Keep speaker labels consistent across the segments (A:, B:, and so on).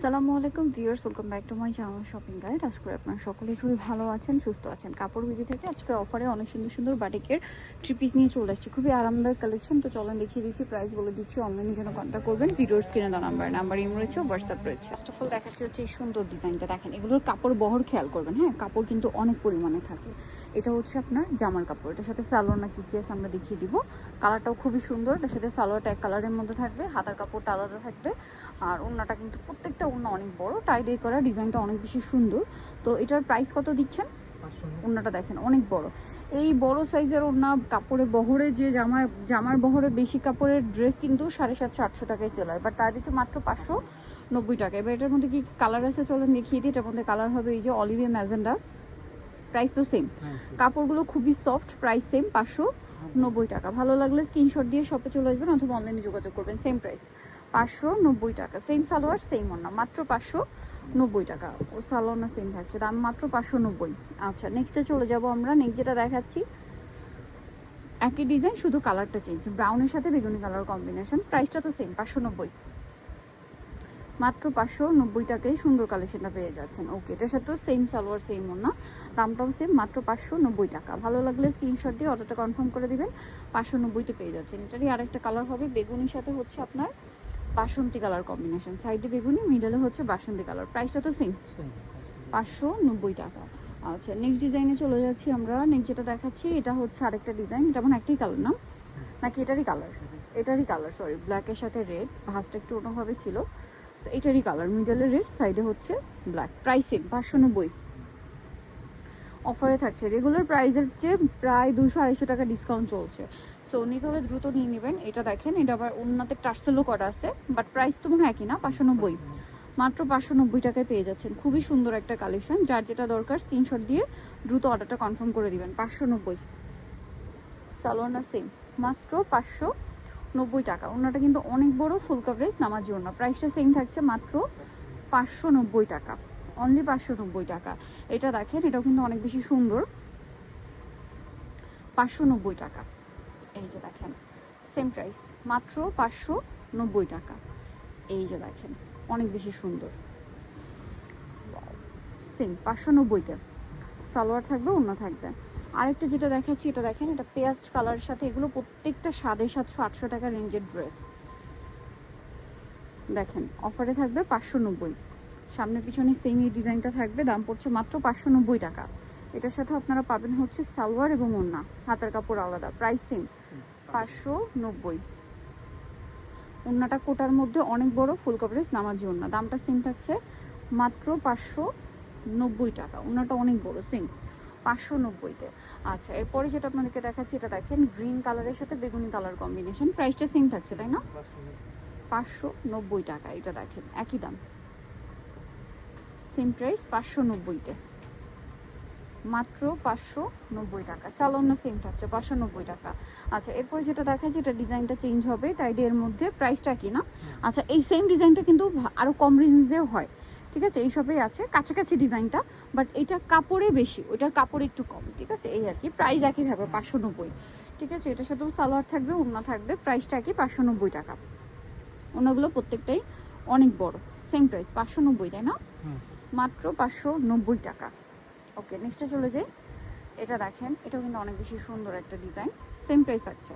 A: আসসালামু আলাইকুম viewers, welcome back to my channel shopping guide. আশা করি আপনারা সকলেই খুবই ভালো আছেন, সুস্থ আছেন। কাপড় বিডি থেকে আজকে অফারে অনেক সুন্দর সুন্দর বাটিকের থ্রি পিস নিয়ে চলে আসছি। খুবই আরামদায়ক কালেকশন। তো চলেন দেখিয়ে দিচ্ছি, প্রাইস বলে দিচ্ছি। অনলাইনে জন্য কন্ট্যাক্ট করবেন, ভিডিওর স্ক্রিনে দেওয়া নাম্বার ইমো রয়েছে, হোয়াটসঅ্যাপ রয়েছে। ফার্স্ট অফ অল দেখাচ্ছি হচ্ছে এই সুন্দর ডিজাইনটা। দেখেন, এগুলোর কাপড় বহর খেয়াল করবেন। হ্যাঁ, কাপড় কিন্তু অনেক পরিমাণে থাকে। এটা হচ্ছে আপনার জামার কাপড়। এটার সাথে সালোয়ার না কি আছে আমরা দেখিয়ে দিব। কালারটাও খুবই সুন্দর। এটার সাথে সালোয়ারটা এক কালারের মধ্যে থাকবে, হাতার কাপড়টা আলাদা থাকবে। আর ওড়নাটা কিন্তু প্রত্যেকটা ওড়না অনেক বড়, টাইডে করা, ডিজাইনটা অনেক বেশি সুন্দর। তো এটার প্রাইস কত দিচ্ছেন? ওড়নাটা দেখেন অনেক বড়। এই বড় সাইজের ওড়না কাপড়ে বহরে যে জামার বহরে বেশি কাপড়ের ড্রেস কিন্তু 750-800 টাকায় সেল হয়, বাট তার দিচ্ছে মাত্র 590 টাকা। এবার এটার মধ্যে কি কালার আছে চলেন দেখিয়ে দিই। এটার মধ্যে কালার হবে এই যে অলিভিয়া ম্যাজেন্ডা। প্রাইস তো সেম, কাপড়গুলো খুবই সফট, প্রাইস সেম 590 টাকা। ভালো লাগলে স্ক্রিনশট দিয়ে শপে চলে আসবেন অথবা অনলাইনে যোগাযোগ করবেন। সেম প্রাইস 590 টাকা। সেম সালোয়ার সেম ওড়না, মাত্র 590 টাকা। ও সালোয়ার না সেম থাকছে, দাম মাত্র 590। আচ্ছা, নেক্সটে চলে যাব আমরা। নেক্সট যেটা দেখাচ্ছি একই ডিজাইন, শুধু কালারটা চেঞ্জ, ব্রাউনের সাথে বেগুনি কালার কম্বিনেশন। প্রাইসটা তো সেম 590, মাত্র 590 টাকায় সুন্দর কালেকশনটা পেয়ে যাচ্ছেন। ওকে, এটার সাথেও সেম সালোয়ার সেম ওড়না, দামটাও সেম, মাত্র 590 টাকা। ভালো লাগলে স্ক্রিনশট দিয়ে অর্ডারটা কনফার্ম করে দিবেন। 590-তে পেয়ে যাচ্ছেন। এটারই আরেকটা কালার হবে বেগুনির সাথে হচ্ছে আপনার বাসন্তী কালার কম্বিনেশন। সাইডে বেগুনি, মিডলে হচ্ছে বাসন্তী কালার। প্রাইসটা তো সেম 590 টাকা। আচ্ছা, নেক্সট ডিজাইনে চলে যাচ্ছি আমরা। নেক্সট যেটা দেখাচ্ছি এটা হচ্ছে আরেকটা ডিজাইন। এটা মানে একটাই কালার না, নাকি এটারই কালার? এটারই কালার, সরি, ব্ল্যাকের সাথে রেড, ভাঁজটা একটু অন্যভাবে ছিল। সো এটারই কালার, মিডলে রেড, সাইডে হচ্ছে ব্ল্যাক। Price same 590। অফারে থাকছে রেগুলার প্রাইসের চেয়ে প্রায় 200-250 টাকা ডিসকাউন্ট চলছে। সো নিতে হলে দ্রুত নিয়ে নেবেন। এটা দেখেন, এটা আবার অন্যতে টার্সেলও করা আছে, বাট প্রাইস তো মনে হয় একই না, 590। মাত্র 590 টাকায় পেয়ে যাচ্ছেন। খুবই সুন্দর একটা কালেকশন। যার যেটা দরকার স্ক্রিনশট দিয়ে দ্রুত অর্ডারটা কনফার্ম করে দিবেন। 590। সালোয়ার না সেম, মাত্র 590 টাকা। ওনাটা কিন্তু অনেক বড়, ফুল কভারেজ নামাজি ওড়না। প্রাইসটা সেম থাকছে, মাত্র 590 টাকা, অনলি 590 টাকা। এটা দেখেন, এটাও কিন্তু অনেক বেশি সুন্দর, 590 টাকা। এই যে দেখেন, সেম প্রাইস, মাত্র 590 টাকা। এই যে দেখেন, অনেক বেশি সুন্দর, সেম 590-তে সালোয়ার থাকবে, ওড়না থাকবে। আরেকটা যেটা দেখাচ্ছি এটা দেখেন, এটা পেঁয়াজ কালারের সাথে, এগুলো প্রত্যেকটা 750-800 টাকা রেঞ্জের ড্রেস। দেখেন, অফারে থাকবে 590। সামনে পিছনে সেম এই ডিজাইনটা থাকবে, দাম পড়ছে মাত্র 590 টাকা। এটার সাথে আপনারা পাবেন হচ্ছে সালোয়ার এবং ওড়না, হাতার কাপড় আলাদা। Price same 590। ওড়নাটা কোটার মধ্যে অনেক বড়, ফুল কভারেজ নামাজি ওড়না, দামটা সেম থাকছে মাত্র 590 টাকা। ওড়নাটা অনেক বড়, সেম 590-তে। আচ্ছা, এরপরে যেটা আপনাদেরকে দেখাচ্ছি এটা দেখেন, গ্রিন কালারের সাথে বেগুনি কালার কম্বিনেশন। প্রাইসটা সেম থাকছে, তাই না? 590 টাকা। এটা দেখেন একই দাম, সেম প্রাইস 590-তে, মাত্র 590 টাকা। সালোয়ার সেম থাকছে 590 টাকা। আচ্ছা, এরপরে যেটা দেখাচ্ছি এটা ডিজাইনটা চেঞ্জ হবে, টাইডে এর মধ্যে। প্রাইসটা কি না? আচ্ছা, এই সেম ডিজাইনটা কিন্তু আরও কম রেঞ্জেও হয়, ঠিক আছে? এই সবেই আছে কাছাকাছি ডিজাইনটা, বাট এটা কাপড়ে বেশি, ওইটা কাপড় একটু কম, ঠিক আছে? এই আর কি, প্রাইস একই থাকবে 590, ঠিক আছে? এটার সাথেও সালোয়ার থাকবে, ওড়না থাকবে। প্রাইসটা একই 590 টাকা। ওনাগুলো প্রত্যেকটাই অনেক বড়, সেম প্রাইস 590, তাই না? মাত্র 590 টাকা। ওকে, নেক্সটে চলে যাই। এটা দেখেন, এটাও কিন্তু অনেক বেশি সুন্দর একটা ডিজাইন, সেম প্রাইস থাকছে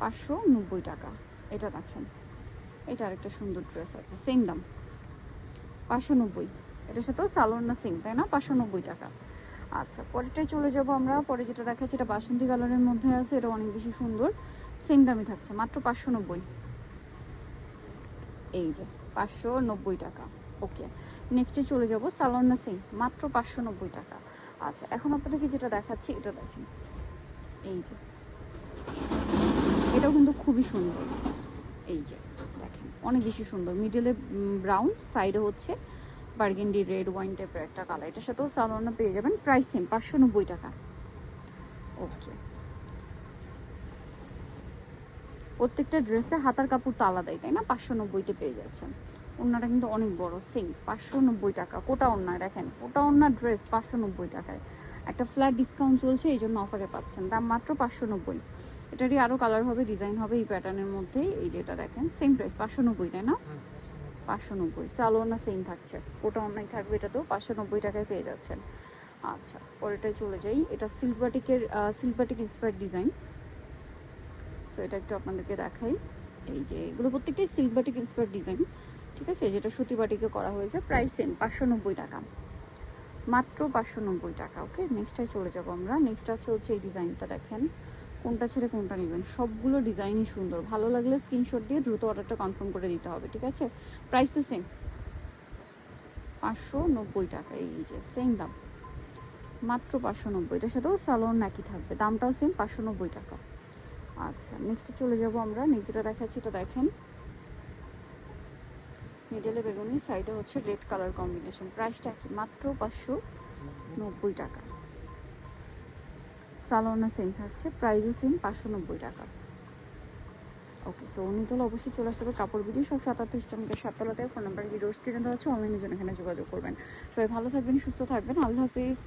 A: 590 টাকা। এটা দেখেন, এটা আরেকটা সুন্দর ড্রেস আছে, সেম দাম 590। এটার সাথেও সালোয়ার না সেম, তাই না? 590 টাকা। আচ্ছা, পরেরটাই চলে যাব আমরা। পরে যেটা দেখাচ্ছি এটা বাসন্তী কালারের মধ্যে আছে, এটা অনেক বেশি সুন্দর, সেম দামই থাকছে, মাত্র 590। এই যে 590 টাকা। ওকে, নেক্সটে চলে যাব। সালোয়ার না সেম, মাত্র 590 টাকা। আচ্ছা, এখন আপনাদেরকে যেটা দেখাচ্ছি এটা দেখেন, এই যে এটাও কিন্তু খুবই সুন্দর। এই যে দেখেন, অনেক বেশি সুন্দর, মিডলে ব্রাউন, সাইডে হচ্ছে বার্গেন্ডি রেড ওয়াইন টাইপের একটা কালার। এটার সাথেও সালোয়ার পেয়ে যাবেন। প্রাইস সেম 590 টাকা। ওকে, প্রত্যেকটা ড্রেসে হাতার কাপড় তো আলাদাই, তাই না? 590-তে পেয়ে যাচ্ছেন। ওড়নাটা কিন্তু অনেক বড়, সেম 590 টাকা। কোটা ওড়না দেখেন, কোটা ওড়না ড্রেস 590 টাকায়। একটা ফ্ল্যাট ডিসকাউন্ট চলছে, এই জন্য অফারে পাচ্ছেন, দাম মাত্র 590। এটারই আরও কালার হবে, ডিজাইন হবে এই প্যাটার্নের মধ্যেই। এই যেটা দেখেন, সেম প্রাইস 590, তাই না? 590। সালোয়ারটা সেম থাকছে, ওটা অন্যায় থাকবে, এটা তো 590 টাকায় পেয়ে যাচ্ছেন। আচ্ছা, পরেরটায় চলে যাই। এটা silk batik inspired design. So এটা একটু আপনাদেরকে দেখাই। এই যে এগুলো প্রত্যেকটাই সিল্ক বাটিক ইন্সপায়ার্ড ডিজাইন, ঠিক আছে? যেটা সুতি বাটিকে করা হয়েছে, প্রাইস সেম 590 টাকা, মাত্র 590 টাকা। ওকে, নেক্সটটায় চলে যাবো আমরা। নেক্সট আছে হচ্ছে এই ডিজাইনটা, দেখেন কোনটা ছেড়ে কোনটা নেবেন, সবগুলো ডিজাইনই সুন্দর। ভালো লাগলে স্ক্রিনশট দিয়ে দ্রুত অর্ডারটা কনফার্ম করে দিতে হবে, ঠিক আছে? প্রাইস তো সেম 590 টাকা। এই যে সেম দাম, মাত্র 590। এটার সাথেও সালোয়ার নাকি থাকবে, দামটাও সেম 590 টাকা। আচ্ছা, নেক্সটে চলে যাব আমরা। নেক্সট যেটা দেখাচ্ছি এটা দেখেন, মিডলে বেগুনি, সাইডে হচ্ছে রেড কালার কম্বিনেশন। প্রাইসটা কি? মাত্র 590 টাকা। সালোয়ার সেম থাকছে, প্রাইসও সেম 590 টাকা। ওকে, সো উনি তাহলে অবশ্যই চলে আসতে হবে। কাপড় ভিডিও সব 77 ইস্টার্নকে 7তলাতে, ফোন নাম্বার ভিডিওর স্ক্রিনে দেওয়া হচ্ছে, অনলাইনে জন্য এখানে যোগাযোগ করবেন। সবাই ভালো থাকবেন, সুস্থ থাকবেন, আল্লাহ হাফিজ।